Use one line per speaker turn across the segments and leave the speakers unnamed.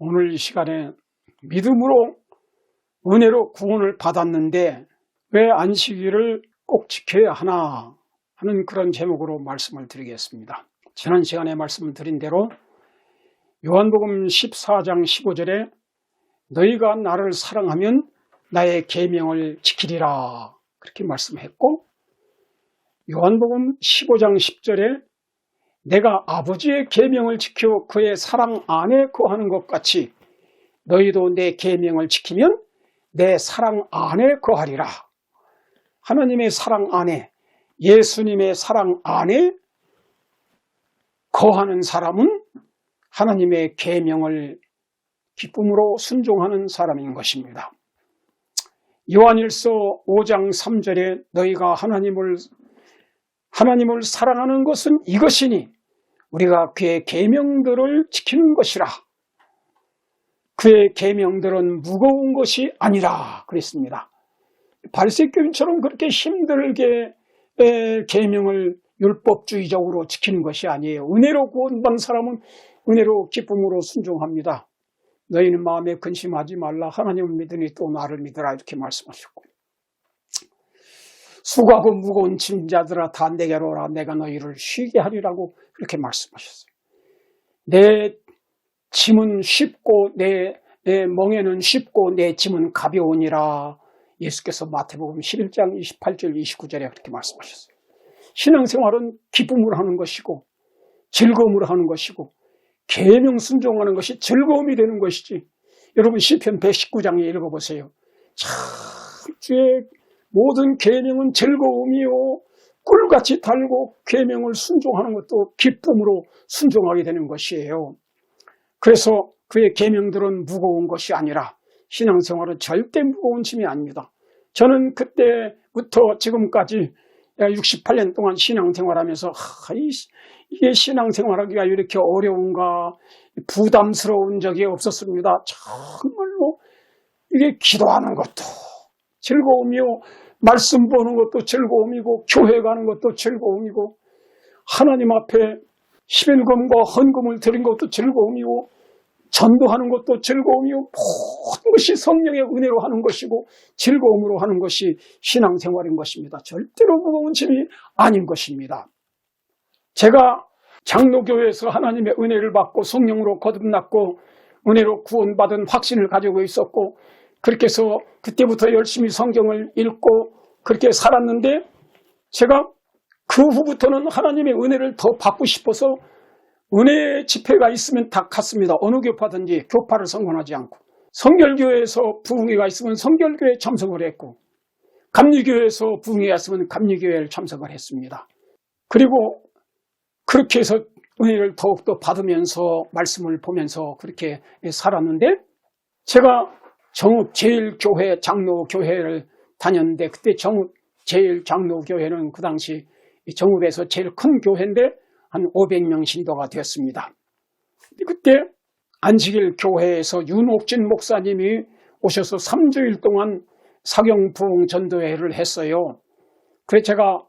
오늘 이 시간에 믿음으로 은혜로 구원을 받았는데 왜 안식일을 꼭 지켜야 하나 하는 그런 제목으로 말씀을 드리겠습니다. 지난 시간에 말씀을 드린 대로 요한복음 14장 15절에 너희가 나를 사랑하면 나의 계명을 지키리라 그렇게 말씀했고, 요한복음 15장 10절에 내가 아버지의 계명을 지켜 그의 사랑 안에 거하는 것 같이 너희도 내 계명을 지키면 내 사랑 안에 거하리라. 하나님의 사랑 안에, 예수님의 사랑 안에 거하는 사람은 하나님의 계명을 기쁨으로 순종하는 사람인 것입니다. 요한일서 5장 3절에 너희가 하나님을 사랑하는 것은 이것이니 우리가 그의 계명들을 지키는 것이라. 그의 계명들은 무거운 것이 아니라 그랬습니다. 바리새교인처럼 그렇게 힘들게 계명을 율법주의적으로 지키는 것이 아니에요. 은혜로 구원받은 사람은 은혜로 기쁨으로 순종합니다. 너희는 마음에 근심하지 말라. 하나님을 믿으니 또 나를 믿으라 이렇게 말씀하셨고, 수고하고 무거운 짐자들아 다 내게로 오라. 내가 너희를 쉬게 하리라고 그렇게 말씀하셨어요. 내 짐은 쉽고 내 멍에는 쉽고 내 짐은 가벼우니라. 예수께서 마태복음 11장 28절 29절에 그렇게 말씀하셨어요. 신앙생활은 기쁨으로 하는 것이고 즐거움으로 하는 것이고 계명 순종하는 것이 즐거움이 되는 것이지. 여러분 시편 119장에 읽어보세요. 참 주의 모든 계명은 즐거움이요 꿀같이 달고 계명을 순종하는 것도 기쁨으로 순종하게 되는 것이에요. 그래서 그의 계명들은 무거운 것이 아니라 신앙생활은 절대 무거운 짐이 아닙니다. 저는 그때부터 지금까지 68년 동안 신앙생활하면서 이게 신앙생활하기가 이렇게 어려운가 부담스러운 적이 없었습니다. 정말로 이게 기도하는 것도 즐거움이요, 말씀 보는 것도 즐거움이고 교회 가는 것도 즐거움이고 하나님 앞에 11금과 헌금을 드린 것도 즐거움이고 전도하는 것도 즐거움이고 모든 것이 성령의 은혜로 하는 것이고 즐거움으로 하는 것이 신앙생활인 것입니다. 절대로 무거운 짐이 아닌 것입니다. 제가 장로교회에서 하나님의 은혜를 받고 성령으로 거듭났고 은혜로 구원받은 확신을 가지고 있었고 그렇게 해서 그때부터 열심히 성경을 읽고 그렇게 살았는데 제가 그 후부터는 하나님의 은혜를 더 받고 싶어서 은혜 집회가 있으면 다 갔습니다. 어느 교파든지 교파를 선언하지 않고, 성결교회에서 부흥회가 있으면 성결교회에 참석을 했고, 감리교회에서 부흥회가 있으면 감리교회에 참석을 했습니다. 그리고 그렇게 해서 은혜를 더욱더 받으면서 말씀을 보면서 그렇게 살았는데, 제가 정읍 제일교회 장로교회를 다녔는데, 그때 정읍 제일장로교회는 그 당시 정읍에서 제일 큰 교회인데 한 500명 신도가 되었습니다. 그때 안식일 교회에서 윤옥진 목사님이 오셔서 3주일 동안 사경부흥 전도회를 했어요. 그래서 제가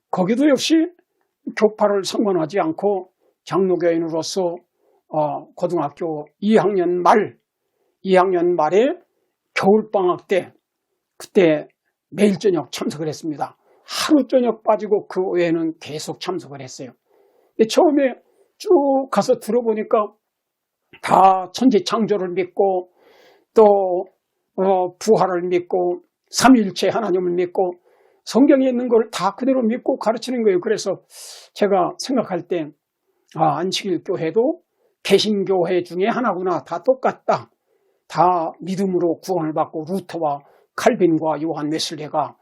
거기도 역시 교파를 선언하지 않고 장로교인으로서 고등학교 2학년 말에 겨울방학 때 그때 매일 저녁 참석을 했습니다. 하루 저녁 빠지고 그 외에는 계속 참석을 했어요. 처음에 쭉 가서 들어보니까 다 천지창조를 믿고 또 부활을 믿고 삼위일체 하나님을 믿고 성경에 있는 걸 다 그대로 믿고 가르치는 거예요. 그래서 제가 생각할 때 안식일 교회도 개신교회 중에 하나구나. 다 똑같다. 다 믿음으로 구원을 받고 루터와 칼빈과 요한 웨슬레가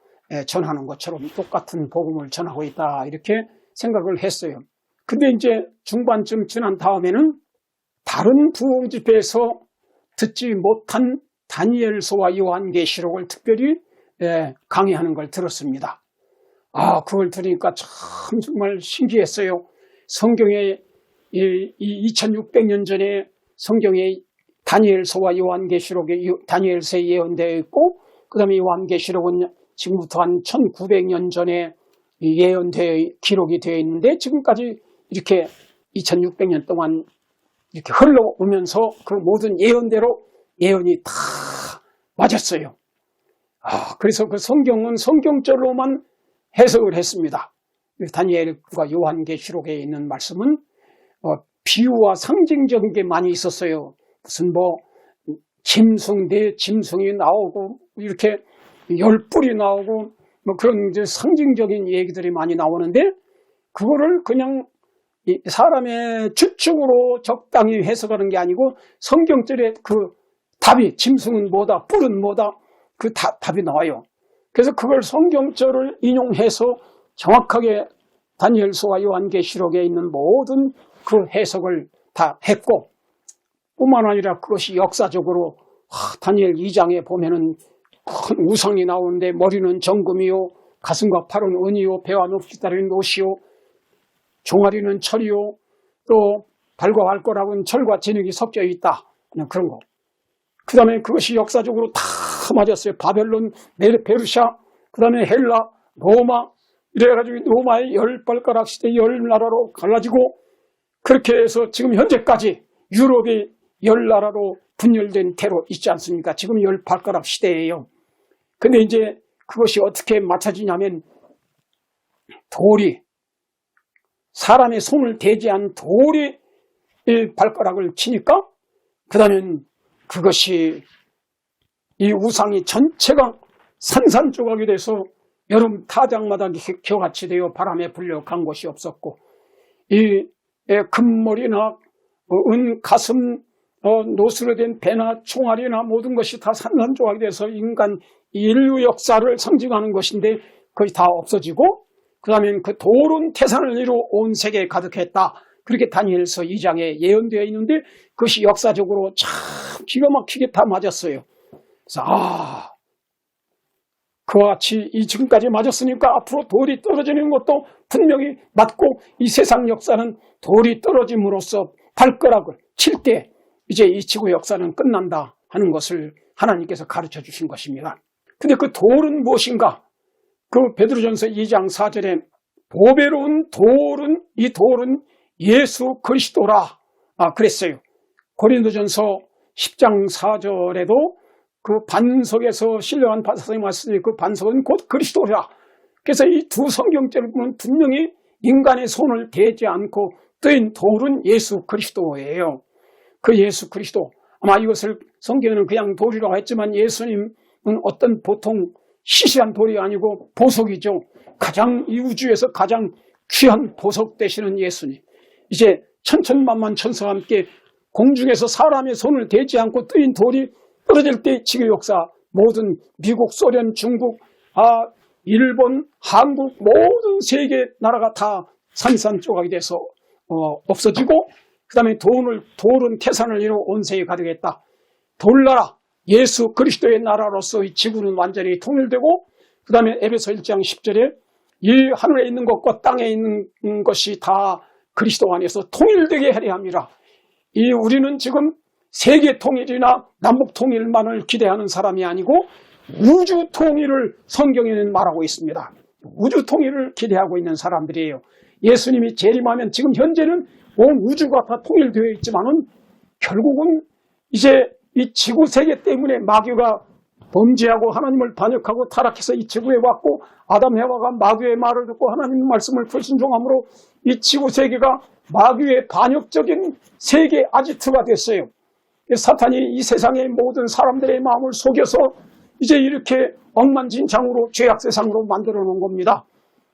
전하는 것처럼 똑같은 복음을 전하고 있다. 이렇게 생각을 했어요. 근데 이제 중반쯤 지난 다음에는 다른 부흥 집회에서 듣지 못한 다니엘서와 요한계시록을 특별히 강의하는 걸 들었습니다. 그걸 들으니까 참 정말 신기했어요. 성경에 2600년 전에 성경에 다니엘서와 요한계시록에 다니엘서에 예언되어 있고 그 다음에 요한계시록은 지금부터 한 1900년 전에 예언되어 기록이 되어 있는데 지금까지 이렇게 2600년 동안 이렇게 흘러오면서 그 모든 예언대로 예언이 다 맞았어요. 그래서 그 성경은 성경절로만 해석을 했습니다. 다니엘과 요한계시록에 있는 말씀은 비유와 상징적인 게 많이 있었어요. 무슨 짐승, 네 짐승이 나오고 이렇게 10뿔이 나오고 그런 이제 상징적인 얘기들이 많이 나오는데, 그거를 그냥 사람의 추측으로 적당히 해석하는 게 아니고 성경절에 그 답이, 짐승은 뭐다, 뿔은 뭐다, 그 답이 나와요. 그래서 그걸 성경절을 인용해서 정확하게 다니엘서와 요한계시록에 있는 모든 그 해석을 다 했고, 뿐만 아니라 그것이 역사적으로 다니엘 2장에 보면은 큰 우상이 나오는데 머리는 정금이요, 가슴과 팔은 은이요, 배와 넋이 따르는 옷이요, 종아리는 철이요, 또 발과 발가락은 철과 진흙이 섞여 있다. 그런 거. 그 다음에 그것이 역사적으로 다 맞았어요. 바벨론, 페르시아, 그 다음에 헬라, 로마, 이래가지고 로마의 10발가락 시대 10나라로 갈라지고, 그렇게 해서 지금 현재까지 유럽이 10나라로 분열된 태로 있지 않습니까? 지금 10발가락 시대예요. 근데 이제 그것이 어떻게 맞춰지냐면, 돌이, 사람의 손을 대지 않은 돌이 발가락을 치니까, 그 다음에 그것이 이 우상이 전체가 산산조각이 돼서 여름 타작마다 겨같이 되어 바람에 불려 간 곳이 없었고, 이 금머리나 은 가슴, 노스로 된 배나 총알이나 모든 것이 다 산산조각이 돼서 인간 인류 역사를 상징하는 것인데 거의 다 없어지고, 그 다음에 그 돌은 태산을 이루 온 세계에 가득했다. 그렇게 다니엘서 2장에 예언되어 있는데 그것이 역사적으로 참 기가 막히게 다 맞았어요. 그래서 그와 같이 지금까지 맞았으니까 앞으로 돌이 떨어지는 것도 분명히 맞고, 이 세상 역사는 돌이 떨어짐으로써 발가락을 칠 때 이제 이 지구 역사는 끝난다 하는 것을 하나님께서 가르쳐 주신 것입니다. 근데 그 돌은 무엇인가? 그 베드로전서 2장 4절에 보배로운 돌은, 이 돌은 예수 그리스도라 그랬어요. 고린도전서 10장 4절에도 그 반석에서 신령한 바사성이 왔으니 그 반석은 곧 그리스도라. 그래서 이 두 성경절을 보면 분명히 인간의 손을 대지 않고 뜨인 돌은 예수 그리스도예요. 그 예수 그리스도, 아마 이것을 성경에는 그냥 돌이라고 했지만 예수님은 어떤 보통 시시한 돌이 아니고 보석이죠. 가장 이 우주에서 가장 귀한 보석 되시는 예수님. 이제 천천만만 천사와 함께 공중에서 사람의 손을 대지 않고 뜨인 돌이 떨어질 때 지구 역사, 모든 미국, 소련, 중국, 일본, 한국 모든 세계 나라가 다 산산조각이 돼서 없어지고, 그 다음에 돌은 태산을 이루어 온 세계에 가득했다. 돌나라, 예수 그리스도의 나라로서 이 지구는 완전히 통일되고, 그 다음에 에베소 1장 10절에 이 하늘에 있는 것과 땅에 있는 것이 다 그리스도 안에서 통일되게 하려 합니다. 우리는 지금 세계 통일이나 남북 통일만을 기대하는 사람이 아니고 우주 통일을 성경에는 말하고 있습니다. 우주 통일을 기대하고 있는 사람들이에요. 예수님이 재림하면 지금 현재는 온 우주가 다 통일되어 있지만은 결국은 이제 이 지구 세계 때문에 마귀가 범죄하고 하나님을 반역하고 타락해서 이 지구에 왔고, 아담 해와가 마귀의 말을 듣고 하나님의 말씀을 불순종함으로 이 지구 세계가 마귀의 반역적인 세계 아지트가 됐어요. 사탄이 이 세상의 모든 사람들의 마음을 속여서 이제 이렇게 엉망진창으로 죄악 세상으로 만들어 놓은 겁니다.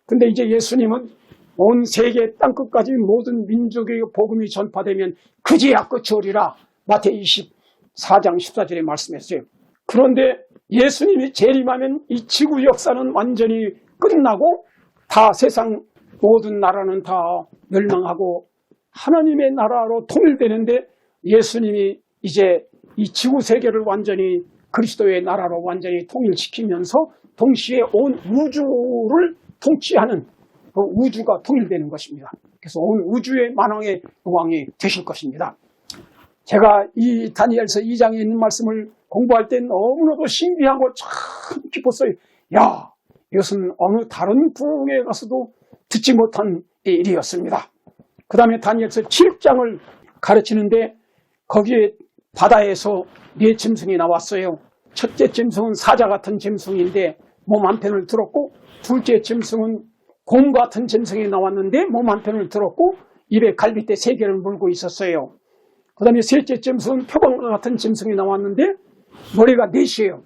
근데 이제 예수님은 온 세계 땅끝까지 모든 민족의 복음이 전파되면 그제야 끝이 오리라. 마태복음 24장 14절에 말씀했어요. 그런데 예수님이 재림하면 이 지구 역사는 완전히 끝나고 다 세상 모든 나라는 다 멸망하고 하나님의 나라로 통일되는데, 예수님이 이제 이 지구 세계를 완전히 그리스도의 나라로 완전히 통일시키면서 동시에 온 우주를 통치하는 그 우주가 통일되는 것입니다. 그래서 온 우주의 만왕의 왕이 되실 것입니다. 제가 이 다니엘서 2장에 있는 말씀을 공부할 때 너무나도 신비하고 참 기뻤어요. 야, 이것은 어느 다른 부흥에 가서도 듣지 못한 일이었습니다. 그 다음에 다니엘서 7장을 가르치는데 거기에 바다에서 네 짐승이 나왔어요. 첫째 짐승은 사자 같은 짐승인데 몸 한편을 들었고, 둘째 짐승은 곰 같은 짐승이 나왔는데 몸 한편을 들었고 입에 갈빗대 3개를 물고 있었어요. 그 다음에 셋째 짐승은 표범과 같은 짐승이 나왔는데 머리가 4이에요.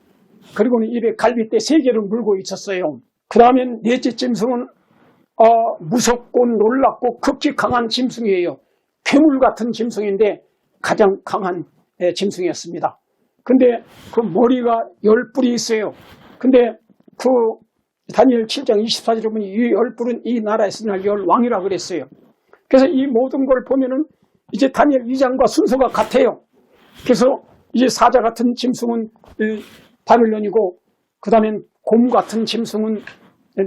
그리고는 입에 갈빗대 3개를 물고 있었어요. 그 다음에 넷째 짐승은 무섭고 놀랍고 극히 강한 짐승이에요. 괴물 같은 짐승인데 가장 강한 짐승이었습니다. 근데 그 머리가 10뿔이 있어요. 근데 그 다니엘 7장 24절에 보면 이 10뿔은 이 나라에서 날 왕이라 그랬어요. 그래서 이 모든 걸 보면은 이제 다니엘 2장과 순서가 같아요. 그래서 이제 사자 같은 짐승은 바빌론이고, 그 다음엔 곰 같은 짐승은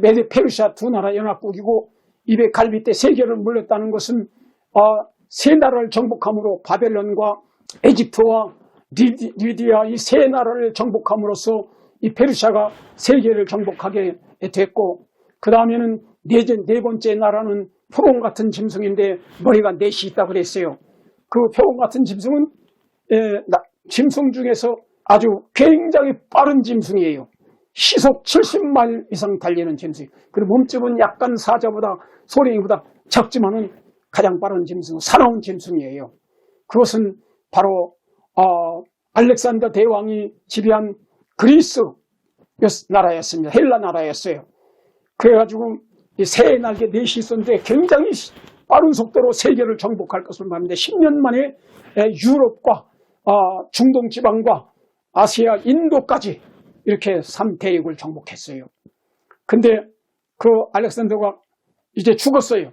메데 페르시아 2나라 연합국이고, 입에 갈빗대 3개를 물렸다는 것은 3나라를 정복함으로 바벨론과 에집트와 리디아 이 3나라를 정복함으로써 이 페르시아가 세계를 정복하게 됐고, 그 다음에는 네 번째 나라는 표범 같은 짐승인데 머리가 4이 있다고 그랬어요. 그 표범 같은 짐승은 짐승 중에서 아주 굉장히 빠른 짐승이에요. 시속 70마일 이상 달리는 짐승. 그리고 몸집은 약간 사자보다 소랭이보다 적지만은 가장 빠른 짐승, 사나운 짐승이에요. 그것은 바로 알렉산더 대왕이 지배한 그리스 나라였습니다. 헬라 나라였어요. 그래가지고 새 날개 4이 있었는데 굉장히 빠른 속도로 세계를 정복할 것을 말합니다. 10년 만에 유럽과 중동 지방과 아시아, 인도까지 이렇게 3대륙을 정복했어요. 근데 그 알렉산더가 이제 죽었어요.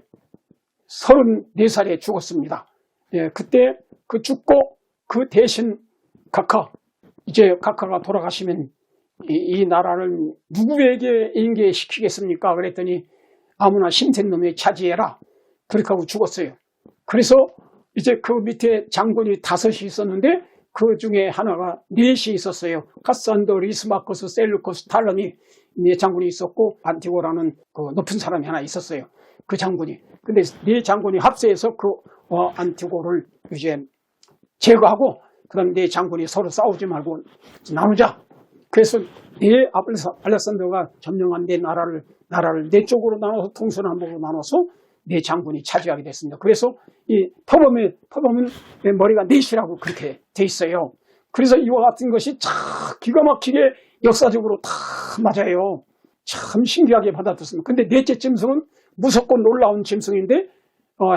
34살에 죽었습니다. 그때 그 죽고 그 대신 각하가 돌아가시면 이 나라를 누구에게 인계시키겠습니까? 그랬더니 아무나 신센놈이 차지해라. 그렇게 하고 죽었어요. 그래서 이제 그 밑에 장군이 5이 있었는데 그 중에 하나가 4이 있었어요. 카산더, 리스마커스, 셀루커스, 탈런이 4장군이 있었고, 안티고라는 그 높은 사람이 하나 있었어요. 그 장군이. 근데 4장군이 합세해서 그 안티고를 이제 제거하고, 그 다음에 4장군이 서로 싸우지 말고 나누자. 그래서 알렉산더가 점령한 나라를 4쪽으로 나눠서 동서남북으로 나눠서 4장군이 차지하게 됐습니다. 그래서 이 표범은 머리가 4이라고 그렇게 돼 있어요. 그래서 이와 같은 것이 참 기가 막히게 역사적으로 다 맞아요. 참 신기하게 받아들였습니다. 근데 넷째 짐승은 무섭고 놀라운 짐승인데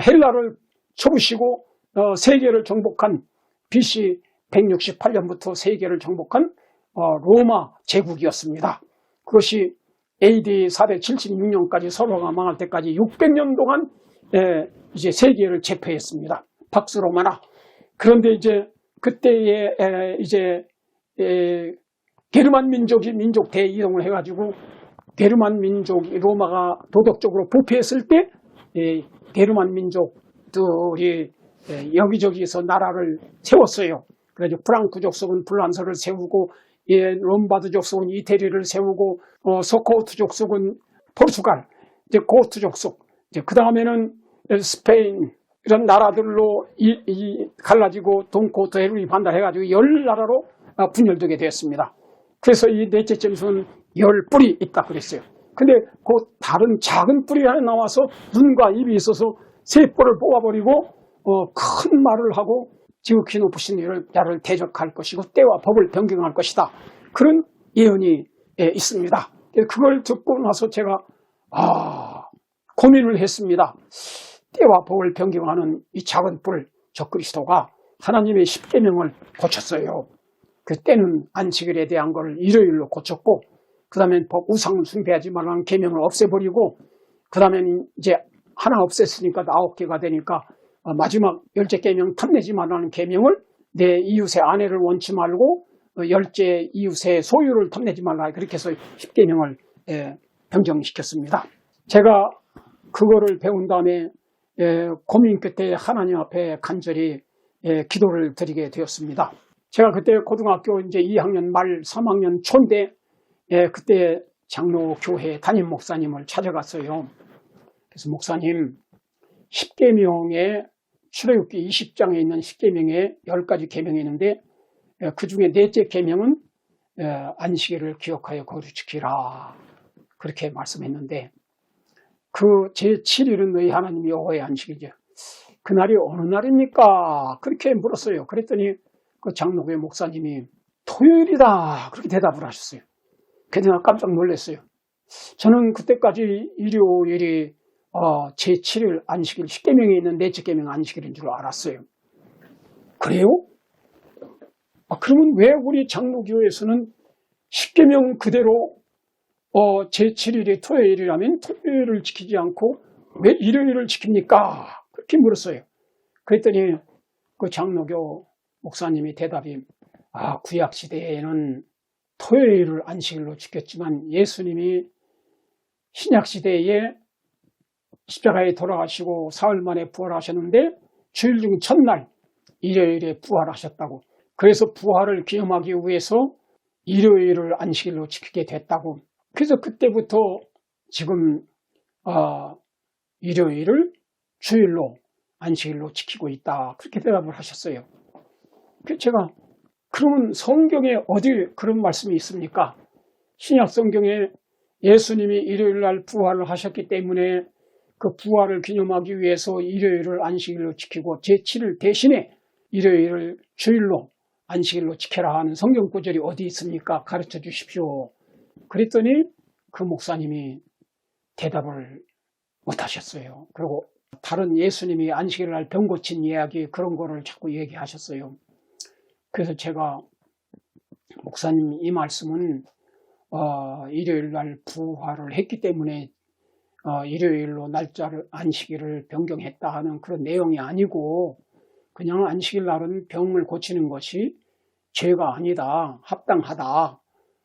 헬라를 쳐부시고 세계를 정복한 BC 168년부터 세계를 정복한 로마 제국이었습니다. 그것이 AD 476년까지 서로가 망할 때까지 600년 동안 이제 세계를 제패했습니다. 박스 로마나. 그런데 이제 그때에 이제 게르만 민족이 민족 대이동을 해가지고 게르만 민족이 로마가 도덕적으로 부패했을 때 게르만 민족들이 여기저기서 나라를 세웠어요. 그래서 프랑크 족속은 불란서를 세우고, 롬바드 족속은 이태리를 세우고, 소코트 족속은 포르투갈, 이제 고트 족속, 그 다음에는 스페인 이런 나라들로 갈라지고 동코트 해루이 반달해가지고 10나라로 분열되게 되었습니다. 그래서 이 넷째 짐승은 10뿔이 있다 그랬어요. 근데 그 다른 작은 뿔이 하나 나와서 눈과 입이 있어서 3뿔을 뽑아버리고 큰 말을 하고 지극히 높으신 자를 대적할 것이고 때와 법을 변경할 것이다. 그런 예언이 있습니다. 그걸 듣고 나서 제가 고민을 했습니다. 때와 법을 변경하는 이 작은 뿔 적그리스도가 하나님의 10계명을 고쳤어요. 그 때는 안식일에 대한 걸 일요일로 고쳤고, 그 다음에 우상을 숭배하지 말라는 계명을 없애버리고, 그 다음에 이제 하나 없앴으니까 9개가 되니까 마지막 10째 계명 탐내지 말라는 계명을 내 이웃의 아내를 원치 말고 10째 이웃의 소유를 탐내지 말라, 그렇게 해서 10계명을 변경시켰습니다. 제가 그거를 배운 다음에 고민 끝에 하나님 앞에 간절히 기도를 드리게 되었습니다. 제가 그때 고등학교 이제 2학년 말 3학년 초인데 그때 장로 교회 담임 목사님을 찾아갔어요. 그래서 목사님, 10계명의 출애굽기 20장에 있는 10계명에 10가지 계명이 있는데 그 중에 넷째 계명은 안식일을 기억하여 거룩히 지키라 그렇게 말씀했는데 그 제7일은 너희 하나님 여호와의 안식이죠. 그날이 어느 날입니까? 그렇게 물었어요. 그랬더니 그 장로교회 목사님이 토요일이다 그렇게 대답을 하셨어요. 그래서 내가 깜짝 놀랐어요. 저는 그때까지 일요일이 제7일 안식일 10계명에 있는 넷째 계명 안식일인 줄 알았어요. 그래요? 그러면 왜 우리 장로교회에서는 10계명 그대로 제7일이 토요일이라면 토요일을 지키지 않고 왜 일요일을 지킵니까? 그렇게 물었어요. 그랬더니 그 장로교 목사님이 대답이 구약시대에는 토요일을 안식일로 지켰지만 예수님이 신약시대에 십자가에 돌아가시고 사흘 만에 부활하셨는데 주일 중 첫날 일요일에 부활하셨다고. 그래서 부활을 기념하기 위해서 일요일을 안식일로 지키게 됐다고. 그래서 그때부터 지금 일요일을 주일로 안식일로 지키고 있다 그렇게 대답을 하셨어요. 제가 그러면 성경에 어디 그런 말씀이 있습니까? 신약 성경에 예수님이 일요일날 부활을 하셨기 때문에 그 부활을 기념하기 위해서 일요일을 안식일로 지키고 제7일 대신에 일요일을 주일로 안식일로 지켜라 하는 성경 구절이 어디 있습니까? 가르쳐 주십시오. 그랬더니 그 목사님이 대답을 못하셨어요. 그리고 다른 예수님이 안식일날 병 고친 이야기 그런 거를 자꾸 얘기하셨어요. 그래서 제가 목사님 이 말씀은 일요일날 부활을 했기 때문에 일요일로 날짜를 안식일을 변경했다 하는 그런 내용이 아니고 그냥 안식일 날은 병을 고치는 것이 죄가 아니다, 합당하다.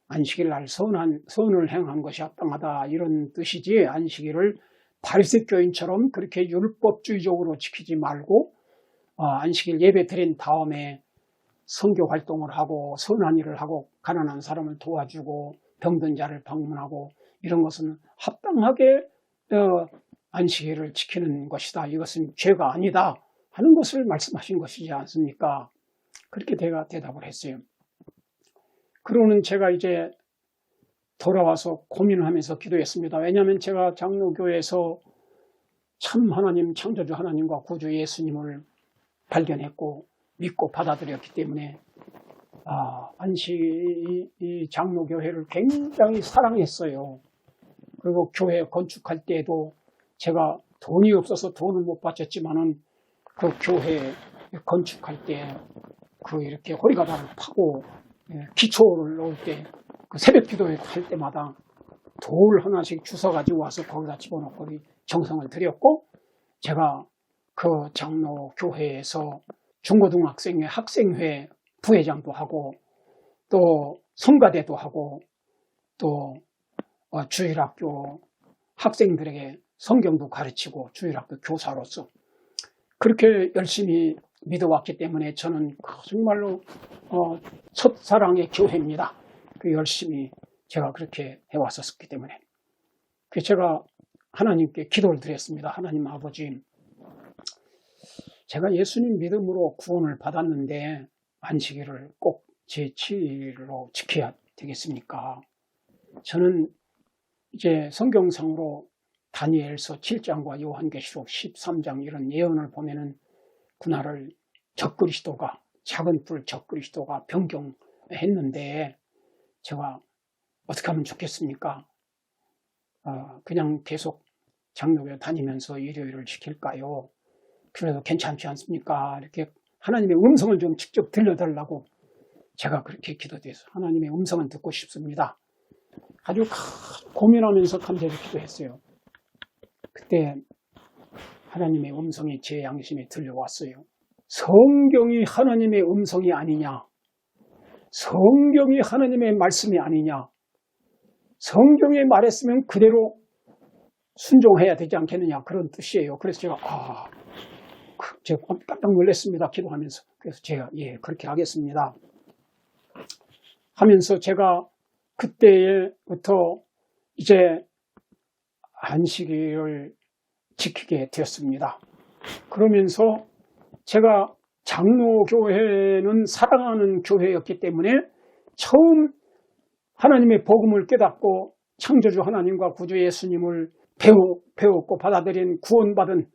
안식일 날 선을 행한 것이 합당하다 이런 뜻이지 안식일을 바리새교인처럼 그렇게 율법주의적으로 지키지 말고 안식일 예배 드린 다음에 선교 활동을 하고 선한 일을 하고 가난한 사람을 도와주고 병든 자를 방문하고 이런 것은 합당하게 안식일을 지키는 것이다. 이것은 죄가 아니다 하는 것을 말씀하신 것이지 않습니까? 그렇게 제가 대답을 했어요. 그러고는 제가 이제 돌아와서 고민을 하면서 기도했습니다. 왜냐하면 제가 장로교회에서 참 하나님, 창조주 하나님과 구주 예수님을 발견했고 믿고 받아들였기 때문에 이 장로교회를 굉장히 사랑했어요. 그리고 교회 건축할 때에도 제가 돈이 없어서 돈을 못 바쳤지만은 그 교회 건축할 때 이렇게 호리가다를 파고 기초를 넣을 때 그 새벽 기도회 할 때마다 돌 하나씩 주워가지고 와서 거기다 집어넣고 정성을 들였고 제가 그 장로교회에서 중고등학생회 학생회 부회장도 하고 또 성가대도 하고 또 주일학교 학생들에게 성경도 가르치고 주일학교 교사로서 그렇게 열심히 믿어왔기 때문에 저는 정말로 첫사랑의 교회입니다. 그 열심히 제가 그렇게 해왔었기 때문에 그래서 제가 하나님께 기도를 드렸습니다. 하나님 아버지, 제가 예수님 믿음으로 구원을 받았는데 안식일을 꼭 제7일로 지켜야 되겠습니까? 저는 이제 성경상으로 다니엘서 7장과 요한계시록 13장 이런 예언을 보면은 그날을 적그리스도가 작은 뿔 적그리스도가 변경했는데 제가 어떻게 하면 좋겠습니까? 그냥 계속 장로교회 다니면서 일요일을 지킬까요? 그래도 괜찮지 않습니까? 이렇게 하나님의 음성을 좀 직접 들려달라고 제가 그렇게 기도돼서 하나님의 음성을 듣고 싶습니다. 아주 고민하면서 감사히 기도했어요. 그때 하나님의 음성이 제 양심에 들려왔어요. 성경이 하나님의 음성이 아니냐? 성경이 하나님의 말씀이 아니냐? 성경에 말했으면 그대로 순종해야 되지 않겠느냐? 그런 뜻이에요. 그래서 제가 깜짝 놀랐습니다. 기도하면서. 그래서 제가 그렇게 하겠습니다. 하면서 제가 그때부터 이제 안식일을 지키게 되었습니다. 그러면서 제가 장로교회는 사랑하는 교회였기 때문에 처음 하나님의 복음을 깨닫고 창조주 하나님과 구주 예수님을 배웠고 받아들인 구원받은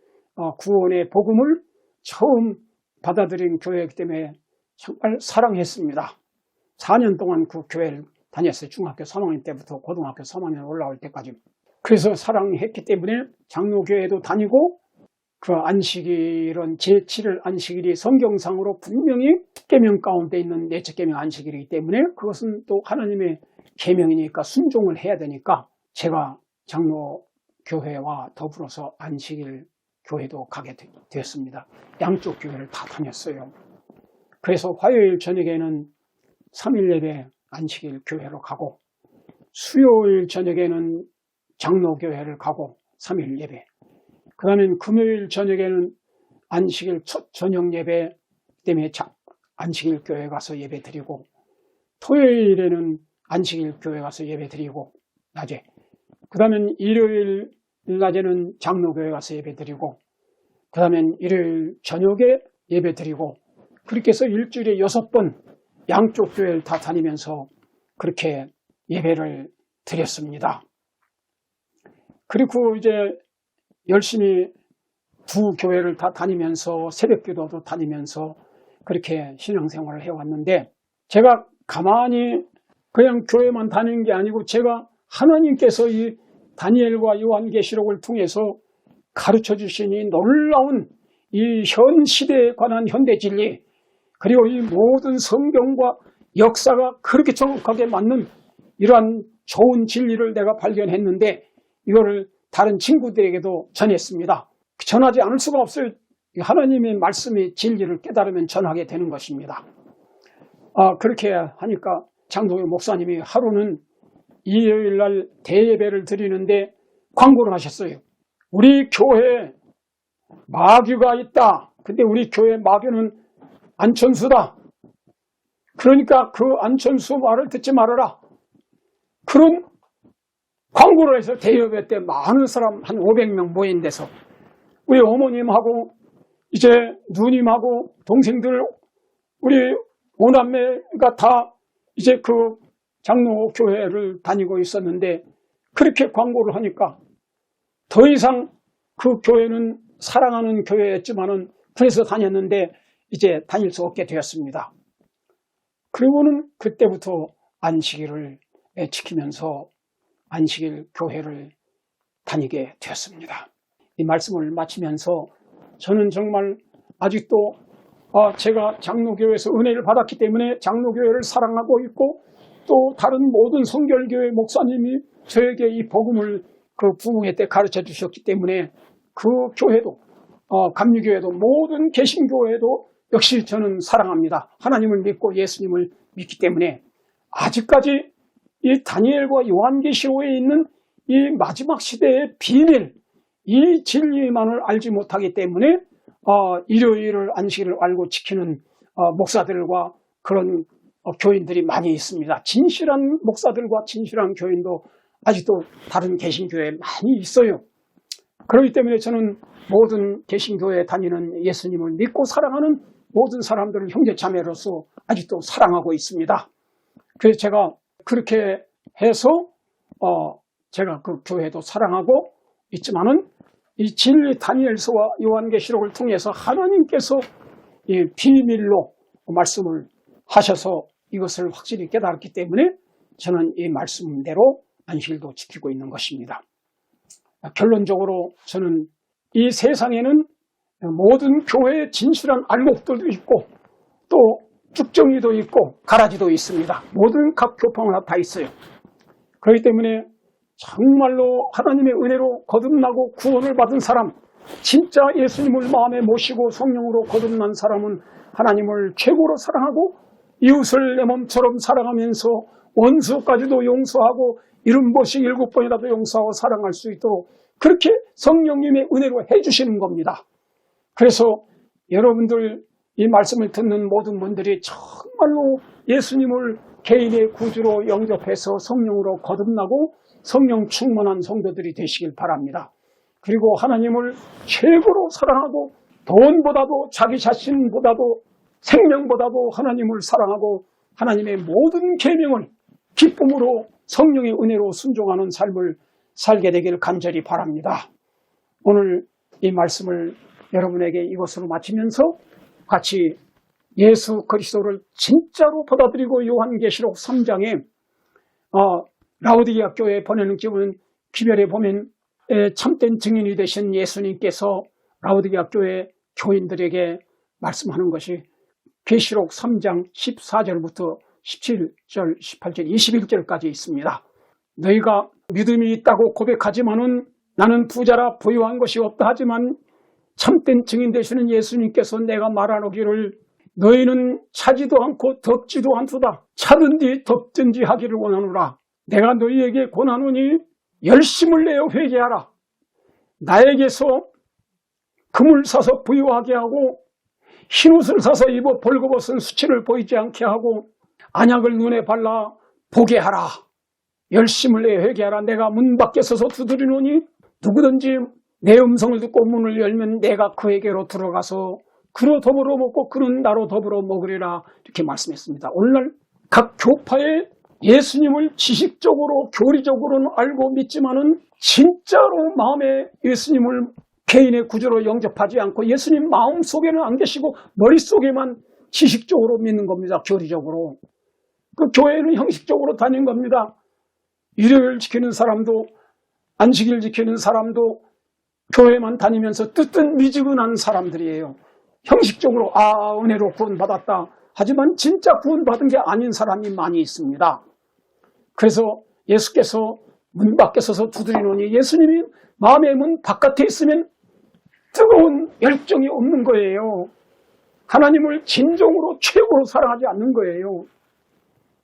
구원의 복음을 처음 받아들인 교회이기 때문에 정말 사랑했습니다. 4년 동안 그 교회를 다녔어요. 중학교 3학년 때부터 고등학교 3학년 올라올 때까지. 그래서 사랑했기 때문에 장로교회도 다니고 그 안식일은 제7일 안식일이 성경상으로 분명히 계명 가운데 있는 내적 계명 안식일이기 때문에 그것은 또 하나님의 계명이니까 순종을 해야 되니까 제가 장로교회와 더불어서 안식일 교회도 가게 되었습니다. 양쪽 교회를 다 다녔어요. 그래서 화요일 저녁에는 3일 예배 안식일 교회로 가고 수요일 저녁에는 장로교회를 가고 3일 예배, 그 다음에 금요일 저녁에는 안식일 첫 저녁 예배 때문에 안식일 교회 가서 예배 드리고 토요일에는 안식일 교회 가서 예배 드리고 낮에, 그 다음에 일요일 낮에는 장로교회 가서 예배 드리고 그 다음에 일요일 저녁에 예배 드리고 그렇게 해서 일주일에 6번 양쪽 교회를 다 다니면서 그렇게 예배를 드렸습니다. 그리고 이제 열심히 두 교회를 다 다니면서 새벽기도도 다니면서 그렇게 신앙생활을 해왔는데 제가 가만히 그냥 교회만 다니는 게 아니고 제가 하나님께서 이 다니엘과 요한계시록을 통해서 가르쳐 주신 이 놀라운 이 현 시대에 관한 현대 진리 그리고 이 모든 성경과 역사가 그렇게 정확하게 맞는 이러한 좋은 진리를 내가 발견했는데 이거를 다른 친구들에게도 전했습니다. 전하지 않을 수가 없어요. 하나님의 말씀의 진리를 깨달으면 전하게 되는 것입니다. 그렇게 하니까 장로교 목사님이 하루는 일요일날 대예배를 드리는데 광고를 하셨어요. 우리 교회에 마귀가 있다. 근데 우리 교회 마귀는 안천수다. 그러니까 그 안천수 말을 듣지 말아라. 그런 광고를 해서 대예배 때 많은 사람 한 500명 모인 데서 우리 어머님하고 이제 누님하고 동생들 우리 오남매가 다 이제 그 장로교회를 다니고 있었는데 그렇게 광고를 하니까 더 이상 그 교회는 사랑하는 교회였지만은 그래서 다녔는데 이제 다닐 수 없게 되었습니다. 그리고는 그때부터 안식일을 지키면서 안식일 교회를 다니게 되었습니다. 이 말씀을 마치면서 저는 정말 아직도 제가 장로교회에서 은혜를 받았기 때문에 장로교회를 사랑하고 있고 또 다른 모든 성결교회 목사님이 저에게 이 복음을 그 부흥회 때 가르쳐 주셨기 때문에 그 교회도 감리교회도 모든 개신교회도 역시 저는 사랑합니다. 하나님을 믿고 예수님을 믿기 때문에 아직까지 이 다니엘과 요한계시록에 있는 이 마지막 시대의 비밀, 이 진리만을 알지 못하기 때문에 일요일을 안식일을 알고 지키는 목사들과 그런 교인들이 많이 있습니다. 진실한 목사들과 진실한 교인도 아직도 다른 개신교회에 많이 있어요. 그렇기 때문에 저는 모든 개신교회에 다니는 예수님을 믿고 사랑하는 모든 사람들을 형제자매로서 아직도 사랑하고 있습니다. 그래서 제가 그렇게 해서 제가 그 교회도 사랑하고 있지만은 이 진리 다니엘서와 요한계시록을 통해서 하나님께서 이 비밀로 말씀을 하셔서 이것을 확실히 깨달았기 때문에 저는 이 말씀대로 안식일도 지키고 있는 것입니다. 결론적으로 저는 이 세상에는 모든 교회의 진실한 알목들도 있고 또 쭉정이도 있고 가라지도 있습니다. 모든 각 교파마다 다 있어요. 그렇기 때문에 정말로 하나님의 은혜로 거듭나고 구원을 받은 사람, 진짜 예수님을 마음에 모시고 성령으로 거듭난 사람은 하나님을 최고로 사랑하고 이웃을 내 몸처럼 사랑하면서 원수까지도 용서하고 70번씩 7번이라도 용서하고 사랑할 수 있도록 그렇게 성령님의 은혜로 해주시는 겁니다. 그래서 여러분들 이 말씀을 듣는 모든 분들이 정말로 예수님을 개인의 구주로 영접해서 성령으로 거듭나고 성령 충만한 성도들이 되시길 바랍니다. 그리고 하나님을 최고로 사랑하고 돈보다도 자기 자신보다도 생명보다도 하나님을 사랑하고 하나님의 모든 계명을 기쁨으로 성령의 은혜로 순종하는 삶을 살게 되기를 간절히 바랍니다. 오늘 이 말씀을 여러분에게 이것으로 마치면서 같이 예수 그리스도를 진짜로 받아들이고 요한계시록 3장에 라오디게아 교회에 보내는 기별에 보면 참된 증인이 되신 예수님께서 라오디게아 교회 교인들에게 말씀하는 것이 계시록 3장 14절부터 17절, 18절, 21절까지 있습니다. 너희가 믿음이 있다고 고백하지만은 나는 부자라 부유한 것이 없다 하지만 참된 증인 되시는 예수님께서 내가 말하노기를 너희는 차지도 않고 덥지도 않도다. 차든지 덥든지 하기를 원하노라. 내가 너희에게 권하노니 열심을 내어 회개하라. 나에게서 금을 사서 부유하게 하고 흰옷을 사서 입어 벌거벗은 수치를 보이지 않게 하고 안약을 눈에 발라 보게 하라. 열심을 내어 회개하라. 내가 문 밖에 서서 두드리노니 누구든지 내 음성을 듣고 문을 열면 내가 그에게로 들어가서 그로 더불어 먹고 그는 나로 더불어 먹으리라. 이렇게 말씀했습니다. 오늘날 각 교파에 예수님을 지식적으로 교리적으로는 알고 믿지만은 진짜로 마음에 예수님을 개인의 구조로 영접하지 않고 예수님 마음속에는 안 계시고 머릿속에만 지식적으로 믿는 겁니다. 교리적으로. 그 교회는 형식적으로 다닌 겁니다. 일요일 지키는 사람도 안식일 지키는 사람도 교회만 다니면서 뜨뜻미지근한 사람들이에요. 형식적으로 은혜로 구원받았다. 하지만 진짜 구원받은 게 아닌 사람이 많이 있습니다. 그래서 예수께서 문 밖에 서서 두드리노니 예수님이 마음의 문 바깥에 있으면 뜨거운 열정이 없는 거예요. 하나님을 진정으로 최고로 사랑하지 않는 거예요.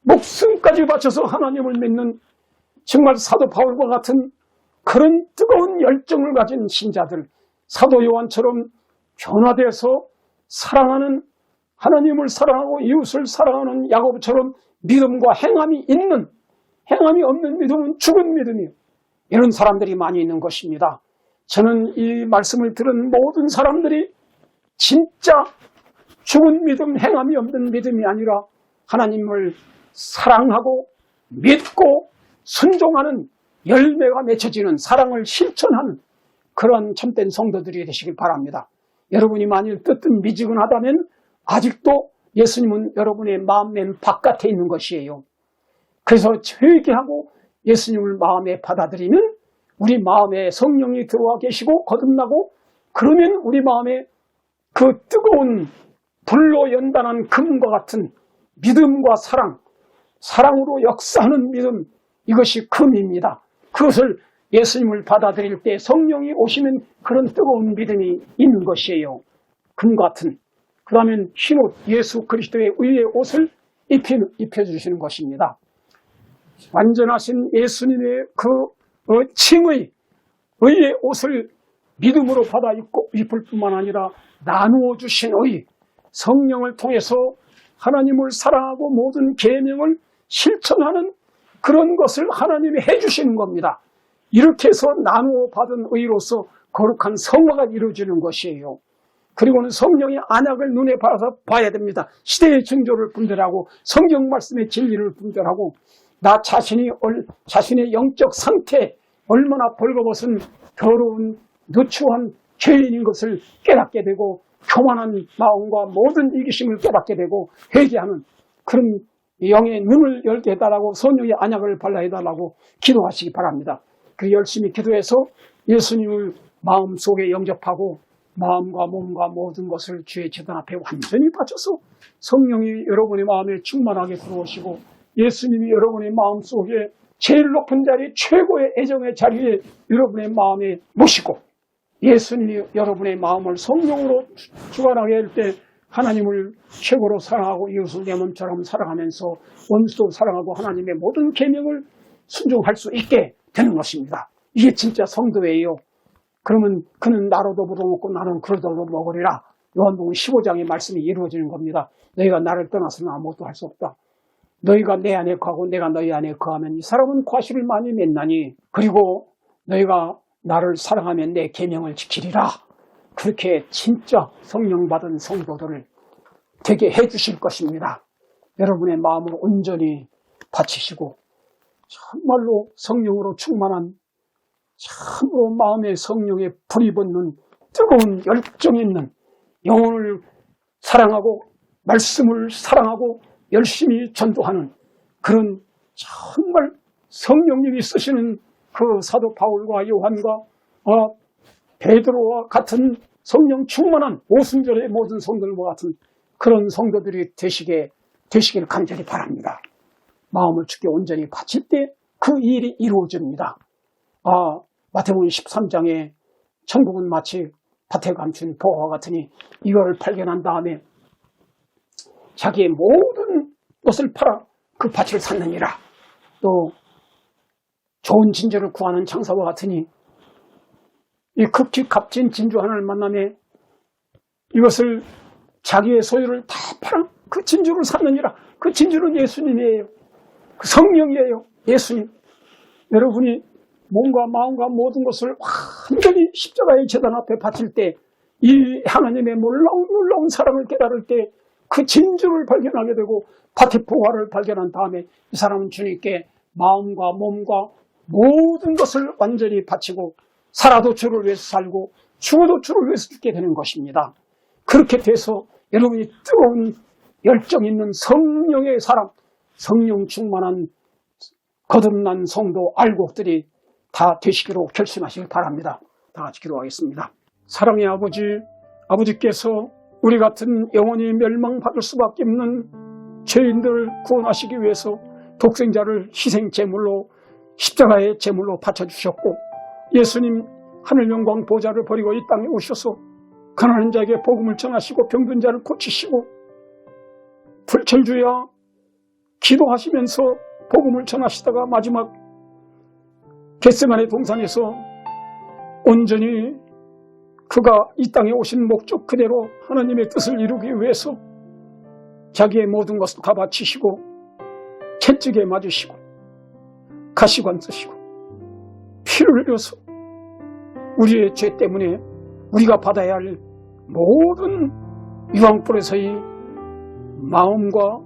목숨까지 바쳐서 하나님을 믿는 정말 사도 바울과 같은 그런 뜨거운 열정을 가진 신자들, 사도 요한처럼 변화되어서 사랑하는 하나님을 사랑하고 이웃을 사랑하는 야고보처럼 믿음과 행함이 있는, 행함이 없는 믿음은 죽은 믿음이에요. 이런 사람들이 많이 있는 것입니다. 저는 이 말씀을 들은 모든 사람들이 진짜 죽은 믿음, 행함이 없는 믿음이 아니라 하나님을 사랑하고 믿고 순종하는 열매가 맺혀지는 사랑을 실천하는 그런 참된 성도들이 되시길 바랍니다. 여러분이 만일 뜨뜻미지근하다면 아직도 예수님은 여러분의 마음 맨 바깥에 있는 것이에요. 그래서 회개하고 예수님을 마음에 받아들이면 우리 마음에 성령이 들어와 계시고 거듭나고 그러면 우리 마음에 그 뜨거운 불로 연단한 금과 같은 믿음과 사랑으로 역사하는 믿음, 이것이 금입니다. 그것을 예수님을 받아들일 때 성령이 오시면 그런 뜨거운 믿음이 있는 것이에요. 금 같은. 그 다음에 흰옷, 예수 그리스도의 의의 옷을 입혀주시는 것입니다. 완전하신 예수님의 그 칭의, 의의 옷을 믿음으로 받아 입을 뿐만 아니라 나누어 주신 의, 성령을 통해서 하나님을 사랑하고 모든 계명을 실천하는 그런 것을 하나님이 해주시는 겁니다. 이렇게 해서 나누어 받은 의로서 거룩한 성화가 이루어지는 것이에요. 그리고는 성령의 안약을 눈에 봐야 됩니다. 시대의 징조를 분별하고 성경 말씀의 진리를 분별하고 나 자신의 영적 상태, 얼마나 벌거벗은 더러운 누추한 죄인인 것을 깨닫게 되고 교만한 마음과 모든 이기심을 깨닫게 되고 회개하는 그런 영의 눈을 열게 해달라고 성령의 안약을 발라해달라고 기도하시기 바랍니다. 그 열심히 기도해서 예수님을 마음속에 영접하고 마음과 몸과 모든 것을 주의 제단 앞에 완전히 바쳐서 성령이 여러분의 마음에 충만하게 들어오시고 예수님이 여러분의 마음속에 제일 높은 자리, 최고의 애정의 자리에 여러분의 마음에 모시고 예수님이 여러분의 마음을 성령으로 주관하게 할 때 하나님을 최고로 사랑하고 이웃을 내 몸처럼 사랑하면서 원수도 사랑하고 하나님의 모든 계명을 순종할 수 있게 되는 것입니다. 이게 진짜 성도예요. 그러면 그는 나로 더불어 먹고 나는 그로 더불어 먹으리라. 요한복음 15장의 말씀이 이루어지는 겁니다. 너희가 나를 떠나서는 아무것도 할 수 없다. 너희가 내 안에 거하고 내가 너희 안에 거하면 이 사람은 과실을 많이 맺나니 그리고 너희가 나를 사랑하면 내 계명을 지키리라. 그렇게 진짜 성령 받은 성도들을 되게 해주실 것입니다. 여러분의 마음을 온전히 바치시고 정말로 성령으로 충만한, 참으로 마음에 성령의 불이 붙는 뜨거운 열정 있는, 영혼을 사랑하고 말씀을 사랑하고 열심히 전도하는 그런 정말 성령님이 쓰시는 그 사도 바울과 요한과 베드로와 같은 성령 충만한 오순절의 모든 성도들과 같은 그런 성도들이 되시길 간절히 바랍니다. 마음을 주께 온전히 바칠 때 그 일이 이루어집니다. 마태복음 13장에 천국은 마치 밭에 감춘 보화와 같으니 이걸 발견한 다음에 자기의 모든 것을 팔아 그 밭을 샀느니라. 또 좋은 진주를 구하는 장사와 같으니 이 극히 값진 진주 하나를 만남에 이것을 자기의 소유를 다 팔아 그 진주를 샀느니라. 그 진주는 예수님이에요. 그 성령이에요. 예수님. 여러분이 몸과 마음과 모든 것을 완전히 십자가의 제단 앞에 바칠 때 이 하나님의 놀라운 사랑을 깨달을 때 그 진주를 발견하게 되고 밭의 보화를 발견한 다음에 이 사람은 주님께 마음과 몸과 모든 것을 완전히 바치고 살아도 주를 위해서 살고 죽어도 주를 위해서 죽게 되는 것입니다. 그렇게 돼서 여러분이 뜨거운 열정 있는 성령의 사람, 성령 충만한 거듭난 성도 알곡들이 다 되시기로 결심하시기 바랍니다. 다 같이 기도하겠습니다. 사랑의 아버지, 아버지께서 우리 같은 영원히 멸망받을 수밖에 없는 죄인들을 구원하시기 위해서 독생자를 희생 제물로 십자가의 제물로 바쳐주셨고 예수님 하늘 영광 보좌를 버리고 이 땅에 오셔서 가난한 자에게 복음을 전하시고 병든 자를 고치시고 불철주야 기도하시면서 복음을 전하시다가 마지막 겟세마네 동산에서 온전히 그가 이 땅에 오신 목적 그대로 하나님의 뜻을 이루기 위해서 자기의 모든 것을 다 바치시고 채찍에 맞으시고 가시관 쓰시고 피를 흘려서 우리의 죄 때문에 우리가 받아야 할 모든 유황불에서의 마음과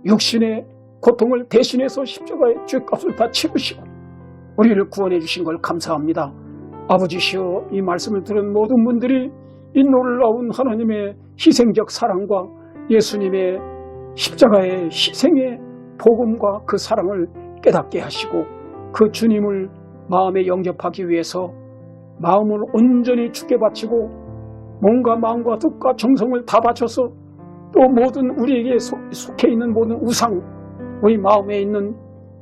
육신의 고통을 대신해서 십자가의 죄값을 다 치르시고 우리를 구원해 주신 걸 감사합니다. 아버지시여, 이 말씀을 들은 모든 분들이 이 놀라운 하나님의 희생적 사랑과 예수님의 십자가의 희생의 복음과 그 사랑을 깨닫게 하시고 그 주님을 마음에 영접하기 위해서 마음을 온전히 주께 바치고 몸과 마음과 뜻과 정성을 다 바쳐서 또 모든 우리에게 속해 있는 모든 우상, 우리 마음에 있는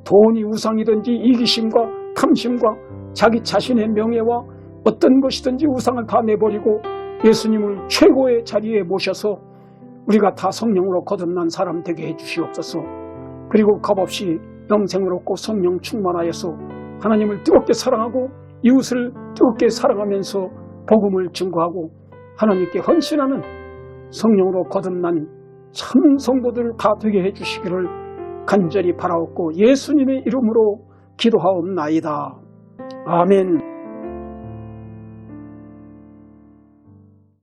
돈이 우상이든지 이기심과 탐심과 자기 자신의 명예와 어떤 것이든지 우상을 다 내버리고 예수님을 최고의 자리에 모셔서 우리가 다 성령으로 거듭난 사람 되게 해주시옵소서. 그리고 값없이 영생을 얻고 성령 충만하여서 하나님을 뜨겁게 사랑하고 이웃을 뜨겁게 사랑하면서 복음을 증거하고 하나님께 헌신하는 성령으로 거듭난 참 성도들 다 되게 해주시기를 간절히 바라옵고 예수님의 이름으로 기도하옵나이다. 아멘.